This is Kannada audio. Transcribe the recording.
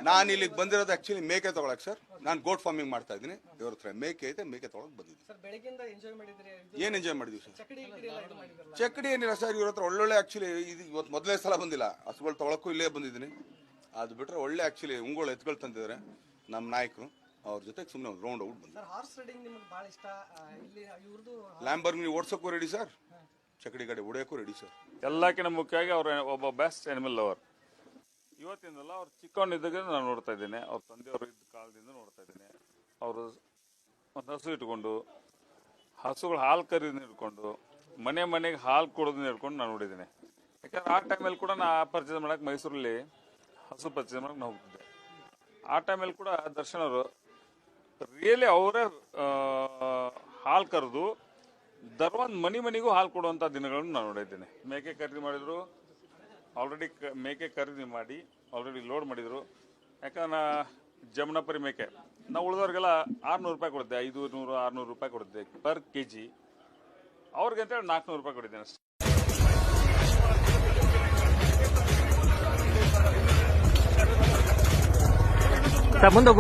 ನಾನು ಇಲ್ಲಿಗೆ ಬಂದಿರೋದು ಆಕ್ಚುಲಿ ಮೇಕೆ ತಗೊಳಕ್ ಸರ್. ನಾನು ಗೋಟ್ ಫಾರ್ಮಿಂಗ್ ಮಾಡ್ತಾ ಇದ್ದೀನಿ. ಇವ್ರ ಹತ್ರ ಮೇಕೆ ಐತೆ, ಮೇಕೆ ತಗೊಳಕ್ ಬಂದಿದ್ದೀನಿ. ಏನ್ ಎಂಜಾಯ್ ಮಾಡಿದ್ವಿ ಸರ್? ಚಕ್ಕಡಿ ಏನಿಲ್ಲ ಸರ್. ಇವ್ರ ಹತ್ರ ಒಳ್ಳೊಳ್ಳೆ ಆಕ್ಚುಲಿ ಇದು ಇವತ್ತು ಮೊದಲನೇ ಸಲ ಬಂದಿಲ್ಲ. ಹಸುಗಳು ತಗೊಳಕ್ಕೂ ಇಲ್ಲೇ ಬಂದಿದ್ದೀನಿ. ಅದು ಬಿಟ್ರೆ ಒಳ್ಳೆ ಆಕ್ಚುಲಿ ಉಂಗುಳು ಎತ್ಗಳು ತಂದಿದ್ದಾರೆ ನಮ್ಮ ನಾಯಕರು. ಅವ್ರ ಜೊತೆಗೆ ಸುಮ್ಮನೆ ಒಂದು ರೌಂಡ್ ಔಟ್ ಬಂದು. ಲ್ಯಾಂಬರ್ಗಿನಿ ಓಡ್ಸೋಕ್ಕೂ ರೆಡಿ ಸರ್, ಚಕಡಿ ಗಾಡಿ ಹೊಡೆಯೋಕ್ಕೂ ರೆಡಿ ಸರ್. ಎಲ್ಲಕ್ಕಿಂತ ಮುಖ್ಯವಾಗಿ ಅವ್ರ ಒಬ್ಬ ಬೆಸ್ಟ್ ಅನಿಮಲ್ ಲವರ್. ಇವತ್ತಿಂದಲ್ಲ ಅವ್ರು ಚಿಕ್ಕವನಿದ್ದಾಗ ನಾನು ನೋಡ್ತಾ ಇದ್ದೇನೆ. ಅವ್ರ ತಂದೆಯವರು ಇದ್ದ ಕಾಲದಿಂದ ನೋಡ್ತಾ ಇದ್ದೇನೆ. ಅವರು ಒಂದು ಹಸು ಇಟ್ಕೊಂಡು ಹಸುಗಳು ಹಾಲು ಕರೀದನ್ನ ಹಿಡ್ಕೊಂಡು ಮನೆಗೆ ಹಾಲು ಕೊಡೋದನ್ನ ಹಿಡ್ಕೊಂಡು ನಾನು ನೋಡಿದ್ದೇನೆ. ಯಾಕಂದ್ರೆ ಆ ಟೈಮಲ್ಲಿ ಕೂಡ ನಾ ಪರ್ಚೇಸ್ ಮಾಡಕ್ಕೆ ಮೈಸೂರಲ್ಲಿ ಹಸು ಪರ್ಚೇಸ್ ಮಾಡಕ್ಕೆ ನಾವು ಹೋಗ್ತಿದ್ದೆ. ಆ ಟೈಮಲ್ಲಿ ಕೂಡ ದರ್ಶನ್ ಅವರು ರಿಯಲಿ ಅವರೇ ಹಾಲು ಕರೆದು ಧರ್ಮಂದ್ ಮನೆಗೂ ಹಾಲು ಕೊಡುವಂಥ ದಿನಗಳನ್ನು ನಾನು ನೋಡಿದ್ದೇನೆ. ಮೇಕೆ ಖರೀದಿ ಮಾಡಿದ್ರು, ಆಲ್ರೆಡಿ ಮೇಕೆ ಖರೀದಿ ಮಾಡಿ ಆಲ್ರೆಡಿ ಲೋಡ್ ಮಾಡಿದ್ರು. ಯಾಕಂದ್ರೆ ಜಮುನಾಪುರಿ ಮೇಕೆ ನಾವು ಉಳಿದವ್ರಿಗೆಲ್ಲ 600 ರೂಪಾಯಿ ಕೊಡುತ್ತೆ, 500-600 ರೂಪಾಯಿ ಕೊಡುತ್ತೆ ಪರ್ kg. ಅವ್ರಿಗೆ ಅಂತೇಳಿ 400 ರೂಪಾಯಿ ಕೊಟ್ಟಿದ್ದೇನೆ ಅಷ್ಟೇ. ಮುಂದೆ